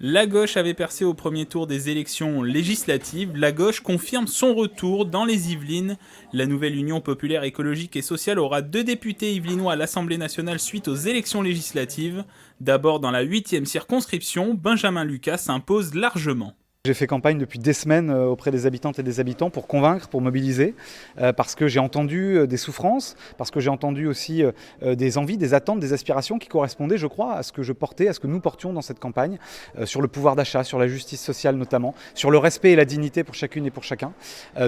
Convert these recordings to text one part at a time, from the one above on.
La gauche avait percé au premier tour des élections législatives. La gauche confirme son retour dans les Yvelines. La nouvelle Union populaire écologique et sociale aura 2 députés yvelinois à l'Assemblée nationale suite aux élections législatives. D'abord dans la 8e circonscription, Benjamin Lucas s'impose largement. J'ai fait campagne depuis des semaines auprès des habitantes et des habitants pour convaincre, pour mobiliser, parce que j'ai entendu des souffrances, parce que j'ai entendu aussi des envies, des attentes, des aspirations qui correspondaient, je crois, à ce que je portais, à ce que nous portions dans cette campagne, sur le pouvoir d'achat, sur la justice sociale notamment, sur le respect et la dignité pour chacune et pour chacun.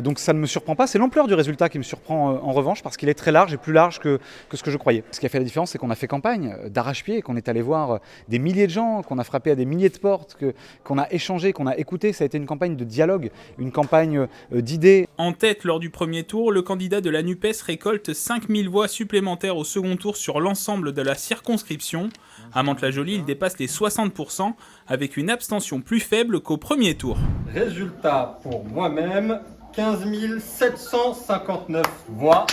Donc ça ne me surprend pas, c'est l'ampleur du résultat qui me surprend en revanche, parce qu'il est très large et plus large que ce que je croyais. Ce qui a fait la différence, c'est qu'on a fait campagne d'arrache-pied, qu'on est allé voir des milliers de gens, qu'on a frappé à des milliers de portes, qu'on a échangé, qu'on a écouté. Ça a été une campagne de dialogue, une campagne d'idées. En tête lors du premier tour, le candidat de la NUPES récolte 5000 voix supplémentaires au second tour sur l'ensemble de la circonscription. À Mantes-la-Jolie, il dépasse les 60% avec une abstention plus faible qu'au premier tour. Résultat pour moi-même, 15 759 voix.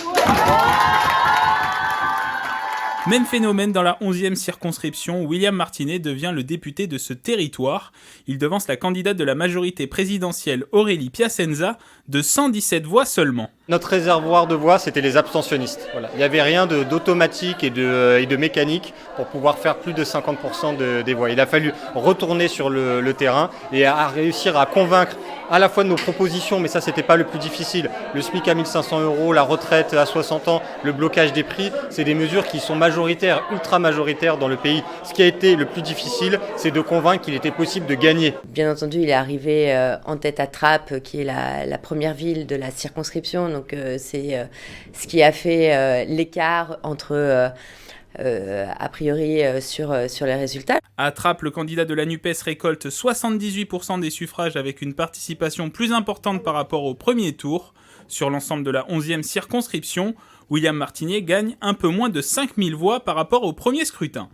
Même phénomène dans la 11e circonscription, William Martinet devient le député de ce territoire. Il devance la candidate de la majorité présidentielle Aurélie Piacenza de 117 voix seulement. Notre réservoir de voix, c'était les abstentionnistes. Voilà. Il n'y avait rien d'automatique et de mécanique pour pouvoir faire plus de 50% des voix. Il a fallu retourner sur le terrain et à réussir à convaincre à la fois de nos propositions, mais ça c'était pas le plus difficile. Le SMIC à 1500 €, la retraite à 60 ans, le blocage des prix, c'est des mesures qui sont majoritaires, ultra majoritaires dans le pays. Ce qui a été le plus difficile, c'est de convaincre qu'il était possible de gagner. Bien entendu, il est arrivé en tête à Trappes, qui est la première ville de la circonscription. Donc c'est ce qui a fait l'écart entre a priori sur les résultats. À Trappes, le candidat de la NUPES récolte 78% des suffrages avec une participation plus importante par rapport au premier tour. Sur l'ensemble de la 11e circonscription, William Martinet gagne un peu moins de 5000 voix par rapport au premier scrutin.